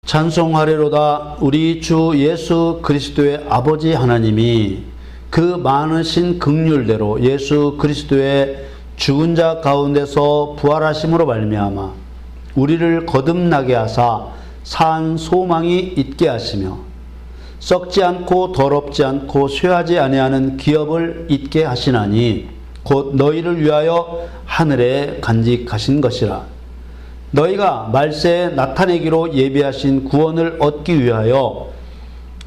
찬송하리로다. 우리 주 예수 그리스도의 아버지 하나님이 그 많으신 긍휼대로 예수 그리스도의 죽은 자 가운데서 부활하심으로 말미암아 우리를 거듭나게 하사 산 소망이 있게 하시며 썩지 않고 더럽지 않고 쇠하지 아니하는 기업을 있게 하시나니 곧 너희를 위하여 하늘에 간직하신 것이라. 너희가 말세에 나타내기로 예비하신 구원을 얻기 위하여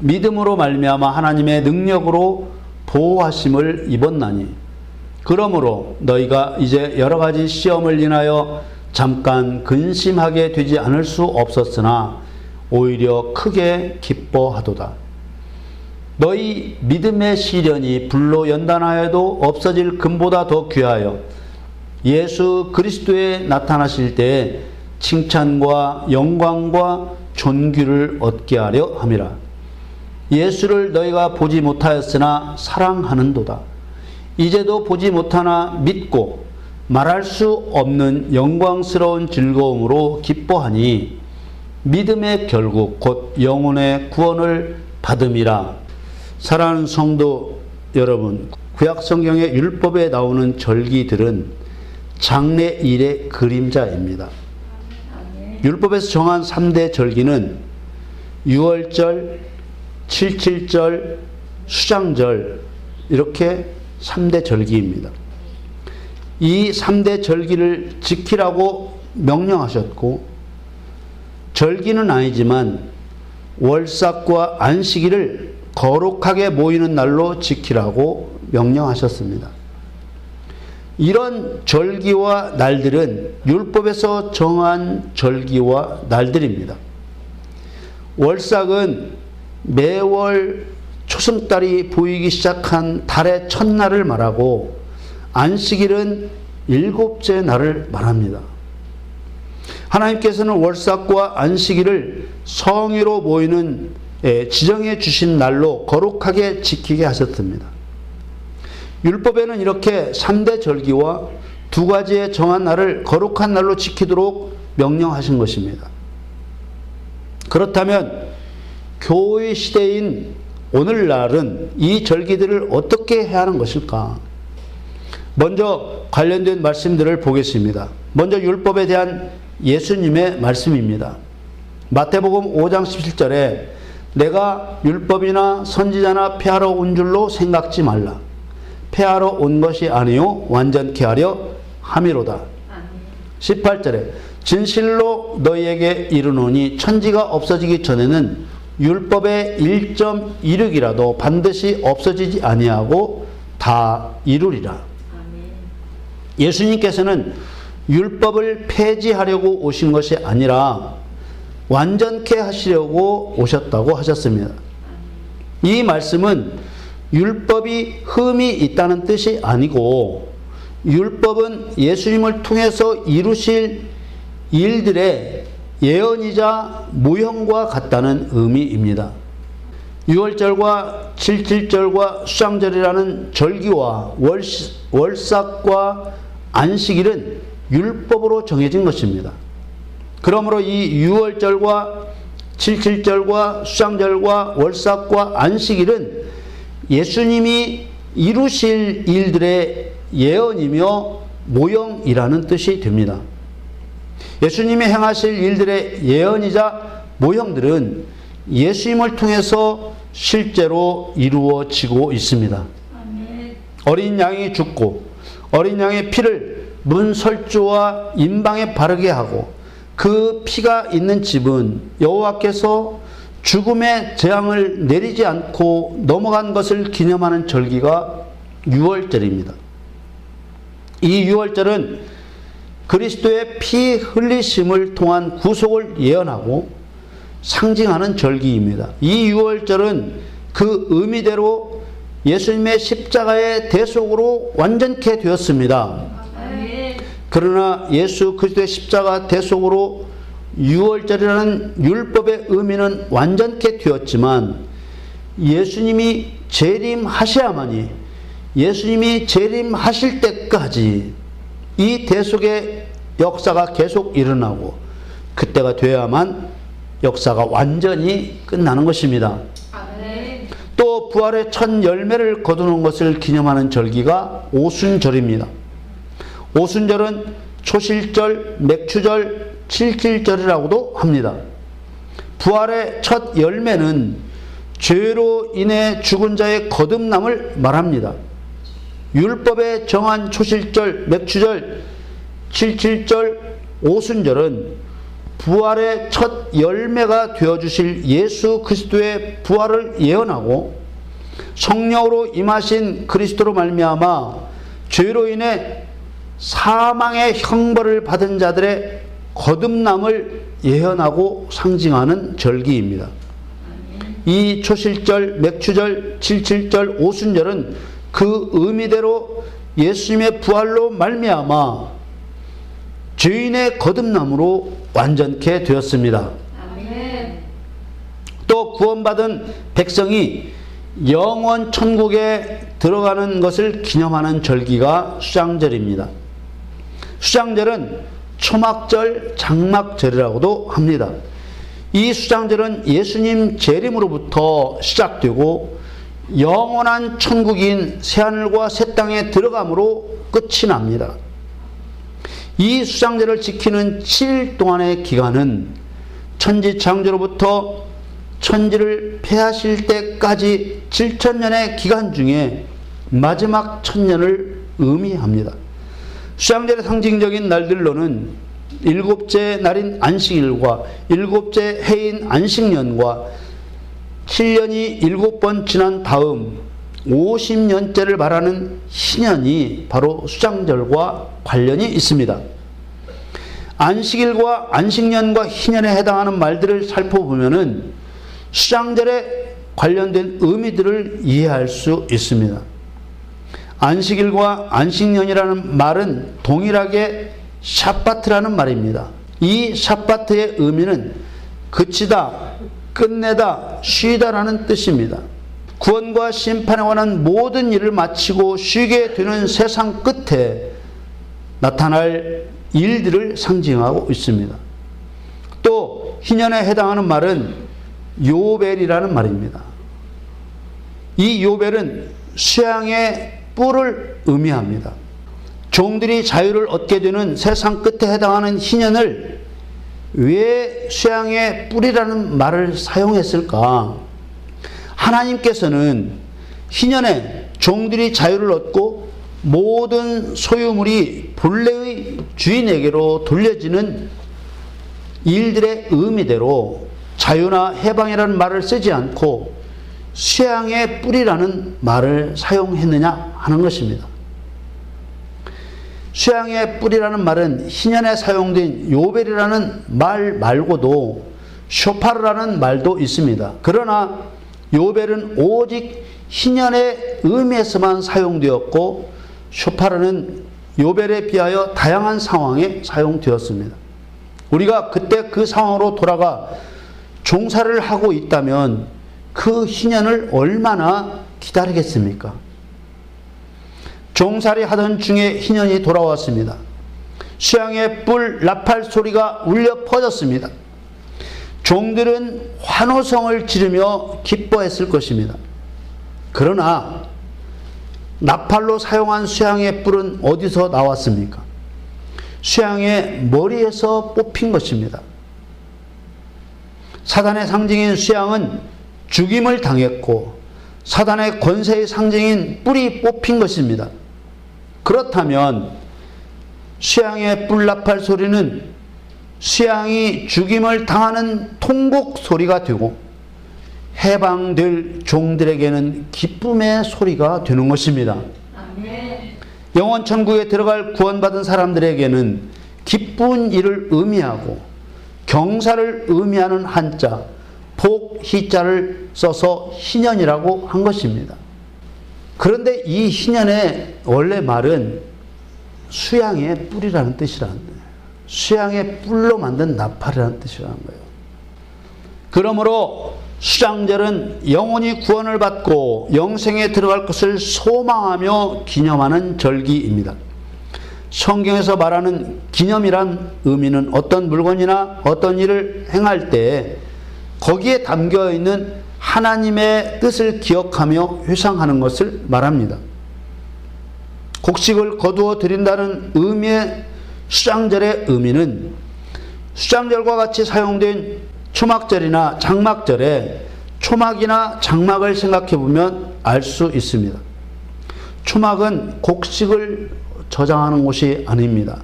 믿음으로 말미암아 하나님의 능력으로 보호하심을 입었나니 그러므로 너희가 이제 여러 가지 시험을 인하여 잠깐 근심하게 되지 않을 수 없었으나 오히려 크게 기뻐하도다. 너희 믿음의 시련이 불로 연단하여도 없어질 금보다 더 귀하여 예수 그리스도에 나타나실 때에 칭찬과 영광과 존귀를 얻게 하려 함이라. 예수를 너희가 보지 못하였으나 사랑하는도다. 이제도 보지 못하나 믿고 말할 수 없는 영광스러운 즐거움으로 기뻐하니 믿음의 결국 곧 영혼의 구원을 받음이라. 사랑하는 성도 여러분, 구약 성경의 율법에 나오는 절기들은 장래일의 그림자입니다. 율법에서 정한 3대 절기는 유월절, 칠칠절, 수장절, 이렇게 3대 절기입니다. 이 3대 절기를 지키라고 명령하셨고, 절기는 아니지만 월삭과 안식일을 거룩하게 모이는 날로 지키라고 명령하셨습니다. 이런 절기와 날들은 율법에서 정한 절기와 날들입니다. 월삭은 매월 초승달이 보이기 시작한 달의 첫날을 말하고, 안식일은 7째 날을 말합니다. 하나님께서는 월삭과 안식일을 성의로 모이는 지정해 주신 날로 거룩하게 지키게 하셨습니다. 율법에는 이렇게 3대 절기와 2가지의 정한 날을 거룩한 날로 지키도록 명령하신 것입니다. 그렇다면 교회 시대인 오늘날은 이 절기들을 어떻게 해야 하는 것일까? 먼저 관련된 말씀들을 보겠습니다. 먼저 율법에 대한 예수님의 말씀입니다. 마태복음 5장 17절에 내가 율법이나 선지자나 폐하러 온 줄로 생각지 말라. 폐하러 온 것이 아니요 완전케 하려 함이로다. 18절에 진실로 너희에게 이르노니 천지가 없어지기 전에는 율법의 1.16이라도 반드시 없어지지 아니하고 다 이루리라. 예수님께서는 율법을 폐지하려고 오신 것이 아니라 완전케 하시려고 오셨다고 하셨습니다. 이 말씀은 율법이 흠이 있다는 뜻이 아니고, 율법은 예수님을 통해서 이루실 일들의 예언이자 모형과 같다는 의미입니다. 유월절과 칠칠절과 수장절이라는 절기와 월삭과 안식일은 율법으로 정해진 것입니다. 그러므로 이 유월절과 칠칠절과 수장절과 월삭과 안식일은 예수님이 이루실 일들의 예언이며 모형이라는 뜻이 됩니다. 예수님이 행하실 일들의 예언이자 모형들은 예수님을 통해서 실제로 이루어지고 있습니다. 어린 양이 죽고 어린 양의 피를 문설주와 임방에 바르게 하고 그 피가 있는 집은 여호와께서 죽음의 재앙을 내리지 않고 넘어간 것을 기념하는 절기가 유월절입니다. 이 유월절은 그리스도의 피 흘리심을 통한 구속을 예언하고 상징하는 절기입니다. 이 유월절은 그 의미대로 예수님의 십자가의 대속으로 완전케 되었습니다. 그러나 예수 그리스도의 십자가 대속으로 유월절이라는 율법의 의미는 완전케 되었지만, 예수님이 재림하셔야만이, 예수님이 재림하실 때까지 이 대속의 역사가 계속 일어나고 그때가 되어야만 역사가 완전히 끝나는 것입니다. 또 부활의 첫 열매를 거두는 것을 기념하는 절기가 오순절입니다. 오순절은 초실절, 맥추절, 칠칠절이라고도 합니다. 부활의 첫 열매는 죄로 인해 죽은 자의 거듭남을 말합니다. 율법에 정한 초실절, 맥추절, 칠칠절, 오순절은 부활의 첫 열매가 되어주실 예수 그리스도의 부활을 예언하고 성령으로 임하신 그리스도로 말미암아 죄로 인해 사망의 형벌을 받은 자들의 거듭남을 예언하고 상징하는 절기입니다. 이 초실절, 맥추절, 칠칠절, 오순절은 그 의미대로 예수님의 부활로 말미암아 죄인의 거듭남으로 완전케 되었습니다. 또 구원받은 백성이 영원 천국에 들어가는 것을 기념하는 절기가 수장절입니다. 수장절은 초막절, 장막절이라고도 합니다. 이 수장절은 예수님 재림으로부터 시작되고 영원한 천국인 새하늘과 새 땅에 들어감으로 끝이 납니다. 이 수장절을 지키는 7일 동안의 기간은 천지창조로부터 천지를 폐하실 때까지 7천년의 기간 중에 마지막 천년을 의미합니다. 수장절의 상징적인 날들로는 일곱째 날인 안식일과 일곱째 해인 안식년과 7년이 7번 지난 다음 50년째를 말하는 희년이 바로 수장절과 관련이 있습니다. 안식일과 안식년과 희년에 해당하는 말들을 살펴보면은 수장절에 관련된 의미들을 이해할 수 있습니다. 안식일과 안식년이라는 말은 동일하게 샤바트라는 말입니다. 이 샤바트의 의미는 그치다, 끝내다, 쉬다라는 뜻입니다. 구원과 심판에 관한 모든 일을 마치고 쉬게 되는 세상 끝에 나타날 일들을 상징하고 있습니다. 또 희년에 해당하는 말은 요벨이라는 말입니다. 이 요벨은 쇠양의 뿔을 의미합니다. 종들이 자유를 얻게 되는 세상 끝에 해당하는 희년을 왜 쇠양의 뿔이라는 말을 사용했을까? 하나님께서는 희년에 종들이 자유를 얻고 모든 소유물이 본래의 주인에게로 돌려지는 일들의 의미대로 자유나 해방이라는 말을 쓰지 않고 쇠양의 뿔이라는 말을 사용했느냐 하는 것입니다. 쇠양의 뿔이라는 말은 희년에 사용된 요벨이라는 말 말고도 쇼파르라는 말도 있습니다. 그러나 요벨은 오직 희년의 의미에서만 사용되었고 쇼파르는 요벨에 비하여 다양한 상황에 사용되었습니다. 우리가 그때 그 상황으로 돌아가 종사를 하고 있다면 그 희년을 얼마나 기다리겠습니까? 종살이 하던 중에 희년이 돌아왔습니다. 쇠양의 뿔 나팔 소리가 울려 퍼졌습니다. 종들은 환호성을 지르며 기뻐했을 것입니다. 그러나 나팔로 사용한 쇠양의 뿔은 어디서 나왔습니까? 쇠양의 머리에서 뽑힌 것입니다. 사단의 상징인 쇠양은 죽임을 당했고 사단의 권세의 상징인 뿔이 뽑힌 것입니다. 그렇다면 쇠양의 뿔 나팔 소리는 쇠양이 죽임을 당하는 통곡 소리가 되고 해방될 종들에게는 기쁨의 소리가 되는 것입니다. 영원 천국에 들어갈 구원받은 사람들에게는 기쁜 일을 의미하고 경사를 의미하는 한자 복 희자를 써서 희년이라고 한 것입니다. 그런데 이 희년의 원래 말은 수양의 뿔이라는 뜻이라는 거예요. 수양의 뿔로 만든 나팔이라는 뜻이라는 거예요. 그러므로 수장절은 영원히 구원을 받고 영생에 들어갈 것을 소망하며 기념하는 절기입니다. 성경에서 말하는 기념이란 의미는 어떤 물건이나 어떤 일을 행할 때 거기에 담겨 있는 하나님의 뜻을 기억하며 회상하는 것을 말합니다. 곡식을 거두어 드린다는 의미의 수장절의 의미는 수장절과 같이 사용된 초막절이나 장막절에 초막이나 장막을 생각해 보면 알 수 있습니다. 초막은 곡식을 저장하는 곳이 아닙니다.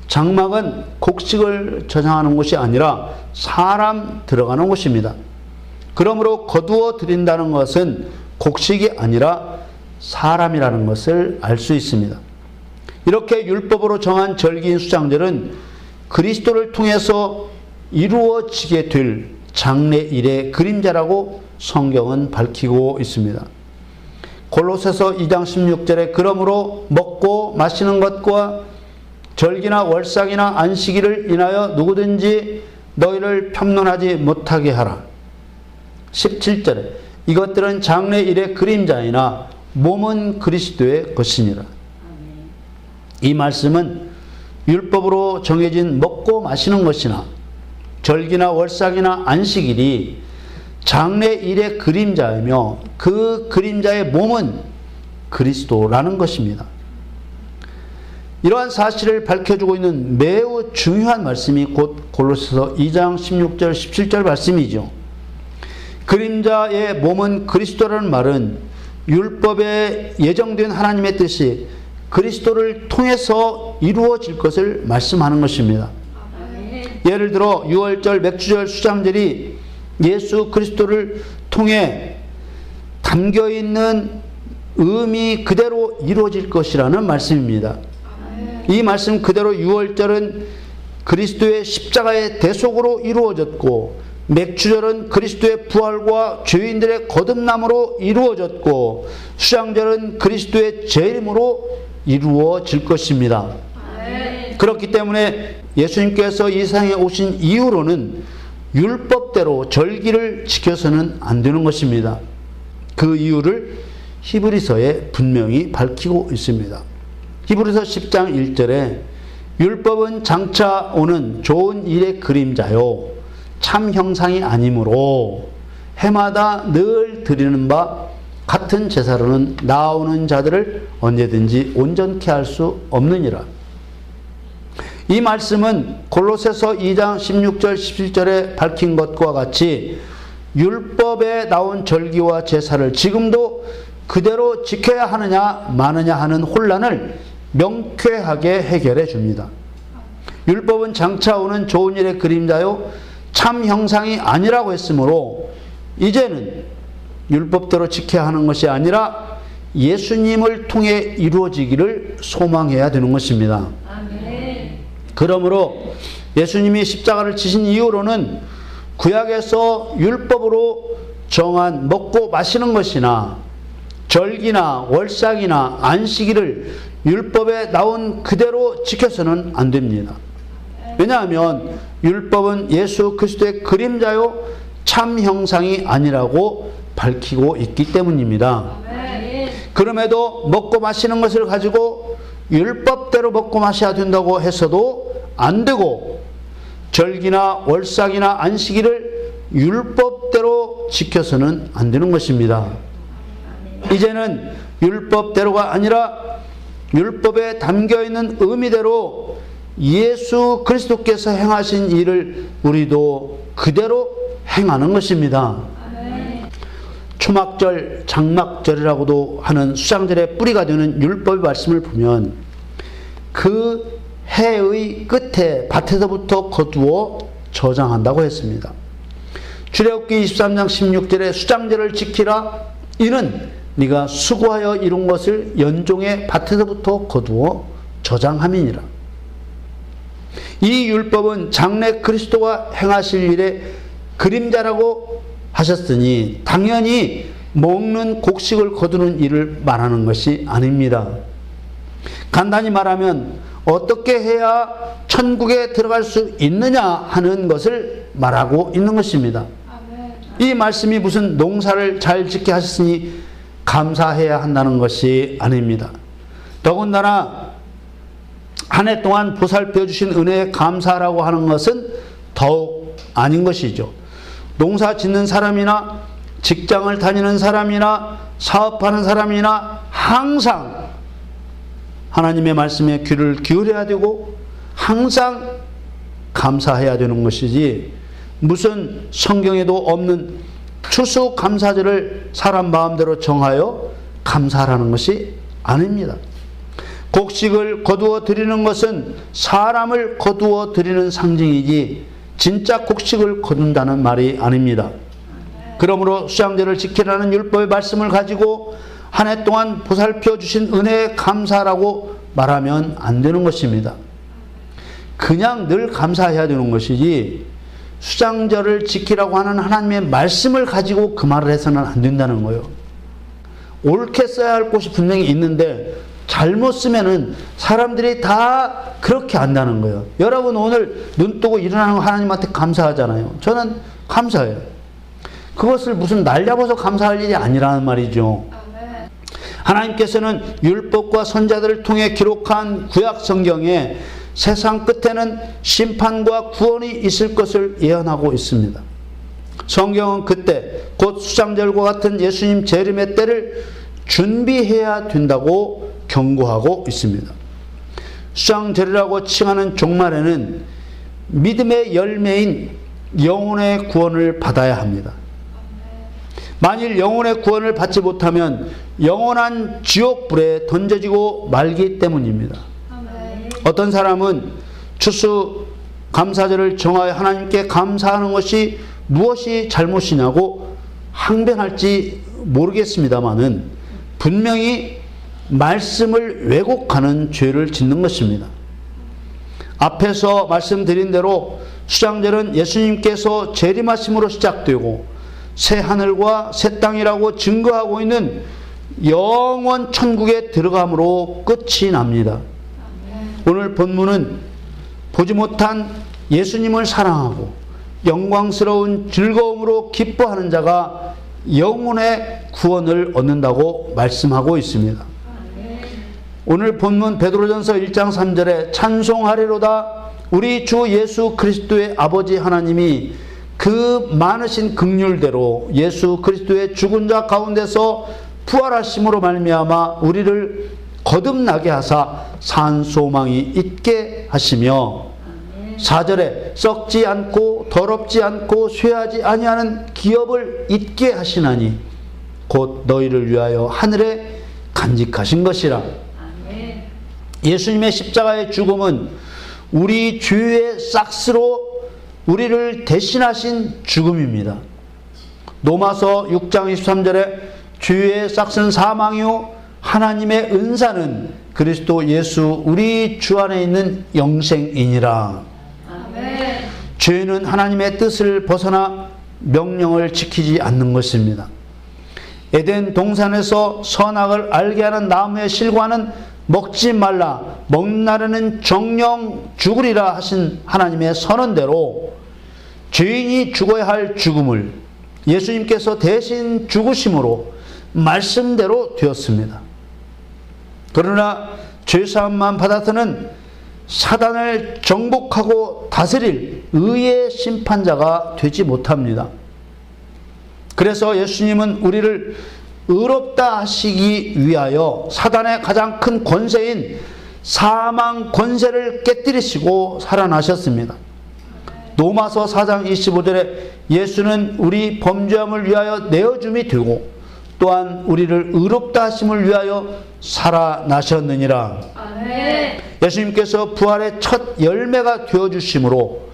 장막은 곡식을 저장하는 곳이 아니라 사람 들어가는 곳입니다. 그러므로 거두어 드린다는 것은 곡식이 아니라 사람이라는 것을 알 수 있습니다. 이렇게 율법으로 정한 절기인 수장절은 그리스도를 통해서 이루어지게 될 장래일의 그림자라고 성경은 밝히고 있습니다. 골로새서 2장 16절에 그러므로 먹고 마시는 것과 절기나 월삭이나 안식일을 인하여 누구든지 너희를 편론하지 못하게 하라. 17절에 이것들은 장래일의 그림자이나 몸은 그리스도의 것이니라. 이 말씀은 율법으로 정해진 먹고 마시는 것이나 절기나 월삭이나 안식일이 장래일의 그림자이며 그 그림자의 몸은 그리스도라는 것입니다. 이러한 사실을 밝혀주고 있는 매우 중요한 말씀이 곧 골로새서 2장 16절 17절 말씀이죠. 그림자의 몸은 그리스도라는 말은 율법에 예정된 하나님의 뜻이 그리스도를 통해서 이루어질 것을 말씀하는 것입니다. 예를 들어 유월절, 맥주절, 수장절이 예수 그리스도를 통해 담겨있는 의미 그대로 이루어질 것이라는 말씀입니다. 이 말씀 그대로 유월절은 그리스도의 십자가의 대속으로 이루어졌고 맥주절은 그리스도의 부활과 죄인들의 거듭남으로 이루어졌고 수장절은 그리스도의 재림으로 이루어질 것입니다. 그렇기 때문에 예수님께서 이 세상에 오신 이후로는 율법대로 절기를 지켜서는 안 되는 것입니다. 그 이유를 히브리서에 분명히 밝히고 있습니다. 히브리서 10장 1절에 율법은 장차 오는 좋은 일의 그림자요 참 형상이 아니므로 해마다 늘 드리는 바 같은 제사로는 나오는 자들을 언제든지 온전케 할 수 없느니라. 이 말씀은 골로새서 2장 16절 17절에 밝힌 것과 같이 율법에 나온 절기와 제사를 지금도 그대로 지켜야 하느냐 마느냐 하는 혼란을 명쾌하게 해결해 줍니다. 율법은 장차 오는 좋은 일의 그림자요 참 형상이 아니라고 했으므로 이제는 율법대로 지켜야 하는 것이 아니라 예수님을 통해 이루어지기를 소망해야 되는 것입니다. 그러므로 예수님이 십자가를 지신 이후로는 구약에서 율법으로 정한 먹고 마시는 것이나 절기나 월삭이나 안식일을 율법에 나온 그대로 지켜서는 안 됩니다. 왜냐하면 율법은 예수 그리스도의 그림자요 참 형상이 아니라고 밝히고 있기 때문입니다. 그럼에도 먹고 마시는 것을 가지고 율법대로 먹고 마셔야 된다고 해서도 안 되고 절기나 월삭이나 안식일을 율법대로 지켜서는 안 되는 것입니다. 이제는 율법대로가 아니라 율법에 담겨있는 의미대로 예수 그리스도께서 행하신 일을 우리도 그대로 행하는 것입니다. 초막절, 장막절이라고도 하는 수장절의 뿌리가 되는 율법의 말씀을 보면 그 해의 끝에 밭에서부터 거두어 저장한다고 했습니다. 출애굽기 23장 16절에 수장절을 지키라 이는 네가 수고하여 이룬 것을 연종의 밭에서부터 거두어 저장함이니라. 이 율법은 장래 그리스도가 행하실 일의 그림자라고 하셨으니 당연히 먹는 곡식을 거두는 일을 말하는 것이 아닙니다. 간단히 말하면 어떻게 해야 천국에 들어갈 수 있느냐 하는 것을 말하고 있는 것입니다. 이 말씀이 무슨 농사를 잘 짓게 하셨으니 감사해야 한다는 것이 아닙니다. 더군다나 한 해 동안 보살펴 주신 은혜에 감사라고 하는 것은 더욱 아닌 것이죠. 농사 짓는 사람이나 직장을 다니는 사람이나 사업하는 사람이나 항상 하나님의 말씀에 귀를 기울여야 되고 항상 감사해야 되는 것이지, 무슨 성경에도 없는 추수감사절을 사람 마음대로 정하여 감사하라는 것이 아닙니다. 곡식을 거두어 드리는 것은 사람을 거두어 드리는 상징이지 진짜 곡식을 거둔다는 말이 아닙니다. 그러므로 수장절을 지키라는 율법의 말씀을 가지고 한 해 동안 보살펴 주신 은혜에 감사라고 말하면 안 되는 것입니다. 그냥 늘 감사해야 되는 것이지 수장절을 지키라고 하는 하나님의 말씀을 가지고 그 말을 해서는 안 된다는 거예요. 옳게 써야 할 곳이 분명히 있는데 잘못 쓰면은 사람들이 다 그렇게 안다는 거예요. 여러분 오늘 눈 뜨고 일어나는 거 하나님한테 감사하잖아요. 저는 감사해요. 그것을 무슨 날잡아서 감사할 일이 아니라는 말이죠. 하나님께서는 율법과 선자들을 통해 기록한 구약 성경에 세상 끝에는 심판과 구원이 있을 것을 예언하고 있습니다. 성경은 그때 곧 수장절과 같은 예수님 재림의 때를 준비해야 된다고 경고하고 있습니다. 수장절이라고 칭하는 종말에는 믿음의 열매인 영혼의 구원을 받아야 합니다. 만일 영혼의 구원을 받지 못하면 영원한 지옥불에 던져지고 말기 때문입니다. 어떤 사람은 추수감사절을 정하여 하나님께 감사하는 것이 무엇이 잘못이냐고 항변할지 모르겠습니다만은 분명히 말씀을 왜곡하는 죄를 짓는 것입니다. 앞에서 말씀드린 대로 수장절은 예수님께서 재림하심으로 시작되고 새 하늘과 새 땅이라고 증거하고 있는 영원 천국에 들어감으로 끝이 납니다. 오늘 본문은 보지 못한 예수님을 사랑하고 영광스러운 즐거움으로 기뻐하는 자가 영혼의 구원을 얻는다고 말씀하고 있습니다. 오늘 본문 베드로전서 1장 3절에 찬송하리로다 우리 주 예수 그리스도의 아버지 하나님이 그 많으신 긍휼대로 예수 그리스도의 죽은 자 가운데서 부활하심으로 말미암아 우리를 거듭나게 하사 산 소망이 있게 하시며 4절에 썩지 않고 더럽지 않고 쇠하지 아니하는 기업을 잊게 하시나니 곧 너희를 위하여 하늘에 간직하신 것이라. 예수님의 십자가의 죽음은 우리 죄의 싹스로 우리를 대신하신 죽음입니다. 로마서 6장 23절에 죄의 싹스는 사망이요 하나님의 은사는 그리스도 예수 우리 주 안에 있는 영생이니라. 아멘. 죄는 하나님의 뜻을 벗어나 명령을 지키지 않는 것입니다. 에덴 동산에서 선악을 알게 하는 나무의 실과는 먹지 말라, 먹는 날에는 정령 죽으리라 하신 하나님의 선언대로 죄인이 죽어야 할 죽음을 예수님께서 대신 죽으심으로 말씀대로 되었습니다. 그러나 죄사함만 받아서는 사단을 정복하고 다스릴 의의 심판자가 되지 못합니다. 그래서 예수님은 우리를 의롭다 하시기 위하여 사단의 가장 큰 권세인 사망 권세를 깨뜨리시고 살아나셨습니다. 로마서 4장 25절에 예수는 우리 범죄함을 위하여 내어줌이 되고 또한 우리를 의롭다 하심을 위하여 살아나셨느니라. 아멘. 예수님께서 부활의 첫 열매가 되어주심으로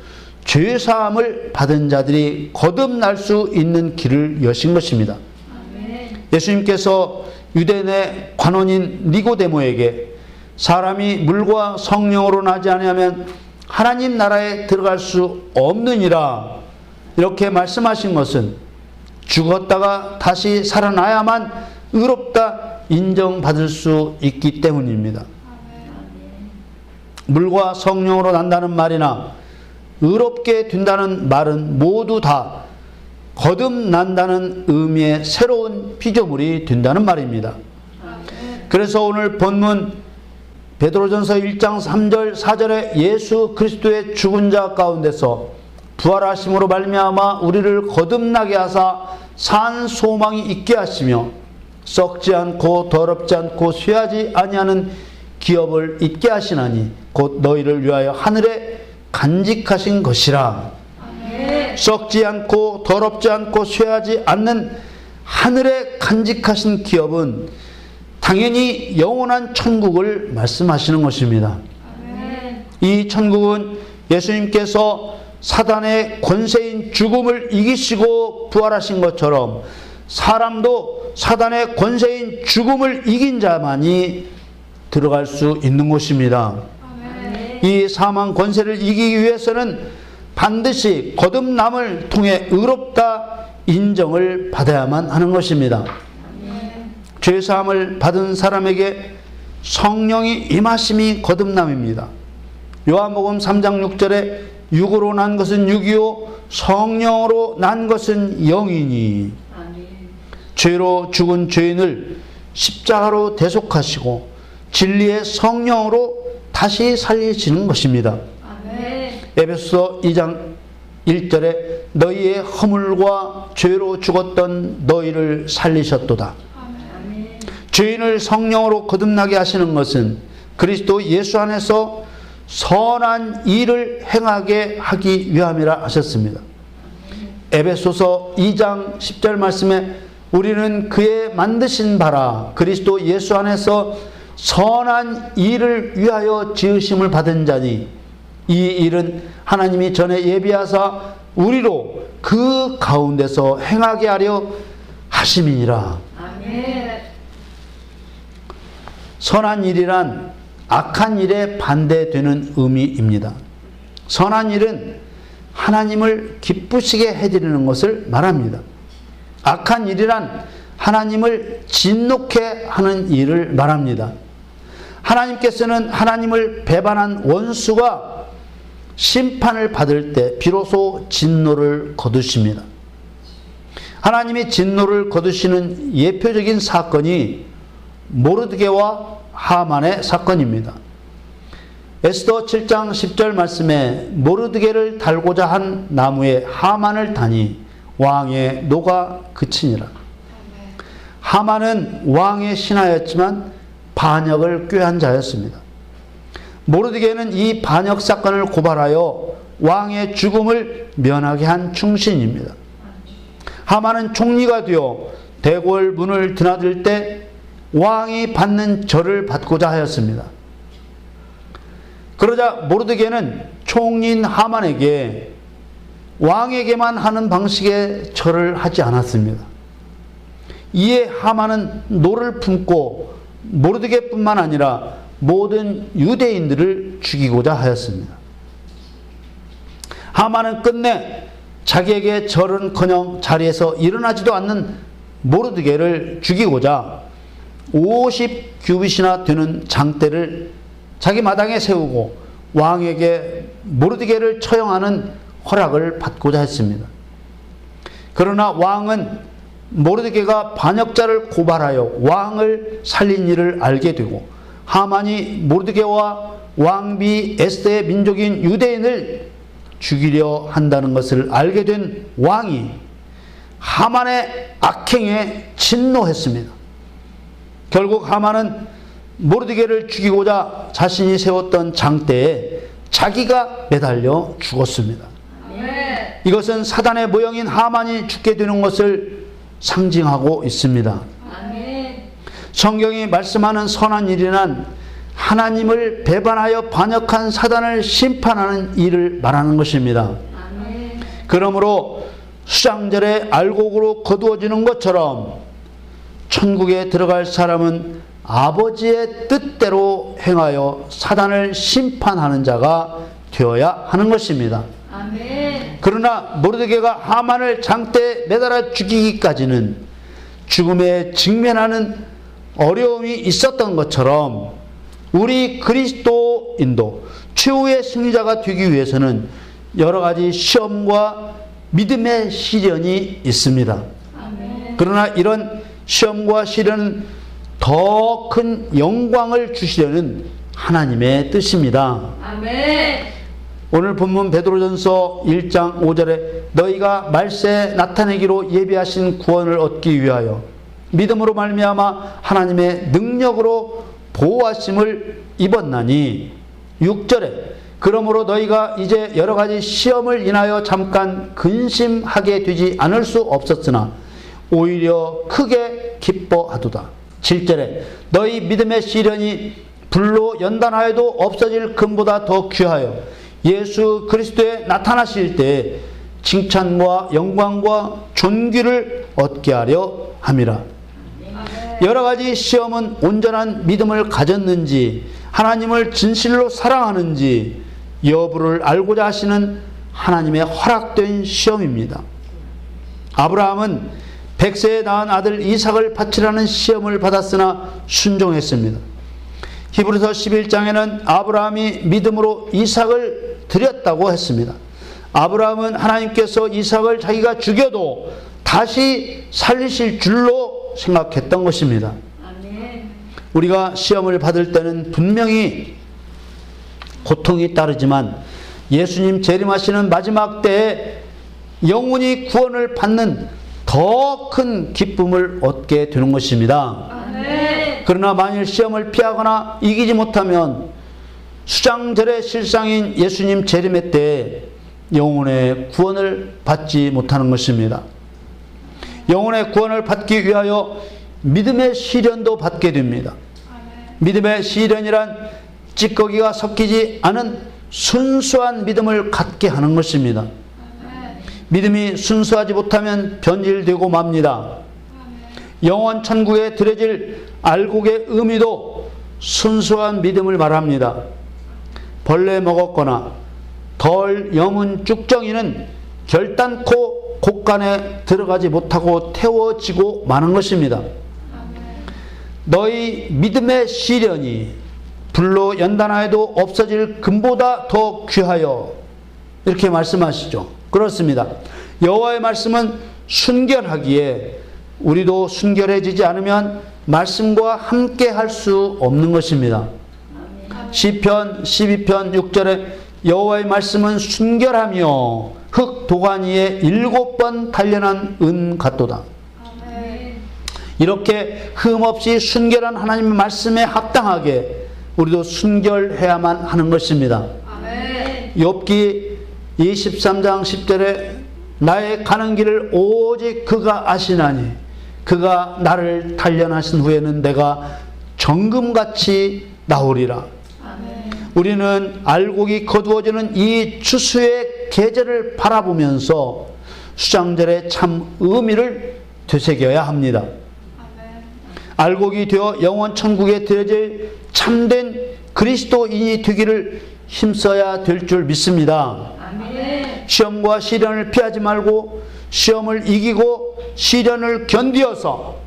죄사함을 받은 자들이 거듭날 수 있는 길을 여신 것입니다. 아멘. 예수님께서 유대인의 관원인 니고데모에게 사람이 물과 성령으로 나지 아니하면 하나님 나라에 들어갈 수 없느니라 이렇게 말씀하신 것은 죽었다가 다시 살아나야만 의롭다 인정받을 수 있기 때문입니다. 물과 성령으로 난다는 말이나 의롭게 된다는 말은 모두 다 거듭난다는 의미의 새로운 피조물이 된다는 말입니다. 그래서 오늘 본문 베드로전서 1장 3절 4절에 예수 그리스도의 죽은 자 가운데서 부활하심으로 말미암아 우리를 거듭나게 하사 산 소망이 있게 하시며 썩지 않고 더럽지 않고 쇠하지 아니하는 기업을 있게 하시나니 곧 너희를 위하여 하늘에 간직하신 것이라. 아멘. 썩지 않고 더럽지 않고 쇠하지 않는 하늘에 간직하신 기업은 당연히 영원한 천국을 말씀하시는 것입니다. 아멘. 이 천국은 예수님께서 사단의 권세인 죽음을 이기시고 부활하신 것처럼 사람도 사단의 권세인 죽음을 이긴 자만이 들어갈 수 있는 곳입니다. 아멘. 이 사망 권세를 이기기 위해서는 반드시 거듭남을 통해 의롭다 인정을 받아야만 하는 것입니다. 죄사함을 받은 사람에게 성령이 임하심이 거듭남입니다. 요한복음 3장 6절에 육으로 난 것은 육이요 성령으로 난 것은 영이니. 아멘. 죄로 죽은 죄인을 십자가로 대속하시고 진리의 성령으로 다시 살리시는 것입니다. 아멘. 에베소서 2장 1절에 너희의 허물과 죄로 죽었던 너희를 살리셨도다. 아멘. 죄인을 성령으로 거듭나게 하시는 것은 그리스도 예수 안에서 선한 일을 행하게 하기 위함이라 하셨습니다. 에베소서 2장 10절 말씀에 우리는 그의 만드신 바라 그리스도 예수 안에서 선한 일을 위하여 지으심을 받은 자니 이 일은 하나님이 전에 예비하사 우리로 그 가운데서 행하게 하려 하심이니라. 아멘. 선한 일이란 악한 일에 반대되는 의미입니다. 선한 일은 하나님을 기쁘시게 해드리는 것을 말합니다. 악한 일이란 하나님을 진노케 하는 일을 말합니다. 하나님께서는 하나님을 배반한 원수가 심판을 받을 때 비로소 진노를 거두십니다. 하나님이 진노를 거두시는 예표적인 사건이 모르드게와 하만의 사건입니다. 에스더 7장 10절 말씀에 모르드게를 달고자 한 나무에 하만을 다니 왕의 노가 그치니라. 하만은 왕의 신하였지만 반역을 꾀한 자였습니다. 모르드게는 이 반역 사건을 고발하여 왕의 죽음을 면하게 한 충신입니다. 하만은 총리가 되어 대궐 문을 드나들 때 왕이 받는 절을 받고자 하였습니다. 그러자 모르드게는 총리인 하만에게 왕에게만 하는 방식의 절을 하지 않았습니다. 이에 하만은 노를 품고 모르드게뿐만 아니라 모든 유대인들을 죽이고자 하였습니다. 하만은 끝내 자기에게 절은커녕 자리에서 일어나지도 않는 모르드게를 죽이고자 50규빗이나 되는 장대를 자기 마당에 세우고 왕에게 모르드게를 처형하는 허락을 받고자 했습니다. 그러나 왕은 모르드게가 반역자를 고발하여 왕을 살린 일을 알게 되고 하만이 모르드게와 왕비 에스더의 민족인 유대인을 죽이려 한다는 것을 알게 된 왕이 하만의 악행에 진노했습니다. 결국 하만은 모르드게를 죽이고자 자신이 세웠던 장대에 자기가 매달려 죽었습니다. 이것은 사단의 모형인 하만이 죽게 되는 것을 상징하고 있습니다. 성경이 말씀하는 선한 일이란 하나님을 배반하여 반역한 사단을 심판하는 일을 말하는 것입니다. 그러므로 수장절에 알곡으로 거두어지는 것처럼 천국에 들어갈 사람은 아버지의 뜻대로 행하여 사단을 심판하는 자가 되어야 하는 것입니다. 아멘. 그러나 모르드게가 하만을 장대에 매달아 죽이기까지는 죽음에 직면하는 어려움이 있었던 것처럼 우리 그리스도인도 최후의 승리자가 되기 위해서는 여러 가지 시험과 믿음의 시련이 있습니다. 아멘. 그러나 이런 시험과 시련은 더 큰 영광을 주시려는 하나님의 뜻입니다. 아멘. 오늘 본문 베드로전서 1장 5절에 너희가 말세에 나타내기로 예비하신 구원을 얻기 위하여 믿음으로 말미암아 하나님의 능력으로 보호하심을 입었나니 6절에 그러므로 너희가 이제 여러 가지 시험을 인하여 잠깐 근심하게 되지 않을 수 없었으나 오히려 크게 기뻐하도다. 7절에 너희 믿음의 시련이 불로 연단하여도 없어질 금보다 더 귀하여 예수 그리스도에 나타나실 때 칭찬과 영광과 존귀를 얻게 하려 함이라. 여러 가지 시험은 온전한 믿음을 가졌는지 하나님을 진실로 사랑하는지 여부를 알고자 하시는 하나님의 허락된 시험입니다. 아브라함은 100세에 낳은 아들 이삭을 바치라는 시험을 받았으나 순종했습니다. 히브리서 11장에는 아브라함이 믿음으로 이삭을 드렸다고 했습니다. 아브라함은 하나님께서 이삭을 자기가 죽여도 다시 살리실 줄로 생각했던 것입니다. 우리가 시험을 받을 때는 분명히 고통이 따르지만 예수님 재림하시는 마지막 때에 영원히 구원을 받는 더 큰 기쁨을 얻게 되는 것입니다. 그러나 만일 시험을 피하거나 이기지 못하면 수장절의 실상인 예수님 재림의 때에 영혼의 구원을 받지 못하는 것입니다. 영혼의 구원을 받기 위하여 믿음의 시련도 받게 됩니다. 믿음의 시련이란 찌꺼기가 섞이지 않은 순수한 믿음을 갖게 하는 것입니다. 믿음이 순수하지 못하면 변질되고 맙니다. 영원 천국에 들여질 알곡의 의미도 순수한 믿음을 말합니다. 벌레 먹었거나 덜 여문 쭉정이는 결단코 곳간에 들어가지 못하고 태워지고 마는 것입니다. 너희 믿음의 시련이 불로 연단하여도 없어질 금보다 더 귀하여 이렇게 말씀하시죠. 그렇습니다. 여호와의 말씀은 순결하기에 우리도 순결해지지 않으면 말씀과 함께 할 수 없는 것입니다. 시편 12편 6절에 여호와의 말씀은 순결하며 흙 도관 위에 7번 단련한 은 같도다. 이렇게 흠없이 순결한 하나님의 말씀에 합당하게 우리도 순결해야만 하는 것입니다. 욥기 23장 10절에 나의 가는 길을 오직 그가 아시나니 그가 나를 단련하신 후에는 내가 정금같이 나오리라. 우리는 알곡이 거두어지는 이 추수의 계절을 바라보면서 수장절의 참 의미를 되새겨야 합니다. 알곡이 되어 영원 천국에 들여질 참된 그리스도인이 되기를 힘써야 될 줄 믿습니다. 시험과 시련을 피하지 말고 시험을 이기고 시련을 견디어서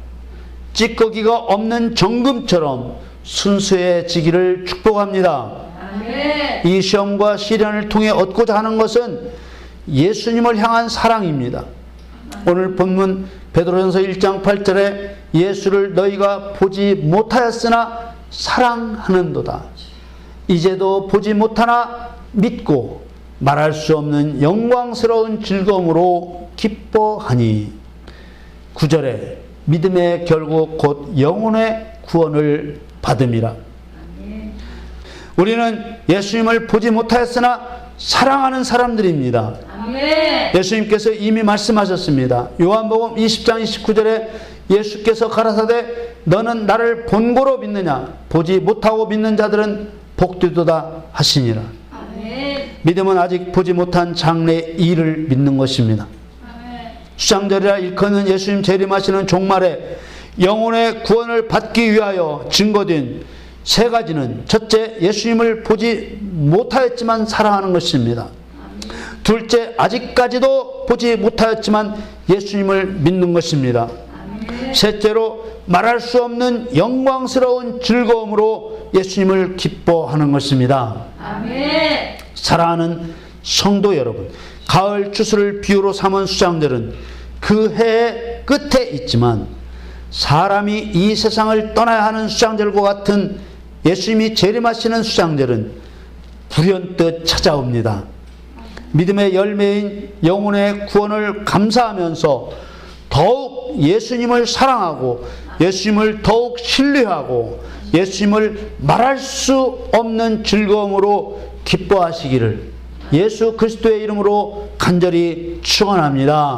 찌꺼기가 없는 정금처럼 순수해지기를 축복합니다. 이 시험과 시련을 통해 얻고자 하는 것은 예수님을 향한 사랑입니다. 오늘 본문 베드로전서 1장 8절에 예수를 너희가 보지 못하였으나 사랑하는도다. 이제도 보지 못하나 믿고 말할 수 없는 영광스러운 즐거움으로 기뻐하니. 9절에 믿음의 결국 곧 영혼의 구원을 받음이라. 우리는 예수님을 보지 못하였으나 사랑하는 사람들입니다. 예수님께서 이미 말씀하셨습니다. 요한복음 20장 29절에 예수께서 가라사대 너는 나를 본고로 믿느냐 보지 못하고 믿는 자들은 복되도다 하시니라. 믿음은 아직 보지 못한 장래의 일을 믿는 것입니다. 수장절이라 일컫는 예수님 재림하시는 종말에 영혼의 구원을 받기 위하여 증거된 세 가지는 첫째, 예수님을 보지 못하였지만 사랑하는 것입니다. 둘째, 아직까지도 보지 못하였지만 예수님을 믿는 것입니다. 셋째로, 말할 수 없는 영광스러운 즐거움으로 예수님을 기뻐하는 것입니다. 사랑하는 성도 여러분, 가을 추수를 비유로 삼은 수장절은 그 해의 끝에 있지만 사람이 이 세상을 떠나야 하는 수장절과 같은 예수님이 재림하시는 수장절은 불현듯 찾아옵니다. 믿음의 열매인 영혼의 구원을 감사하면서 더욱 예수님을 사랑하고 예수님을 더욱 신뢰하고 예수님을 말할 수 없는 즐거움으로 기뻐하시기를 예수 그리스도의 이름으로 간절히 축원합니다.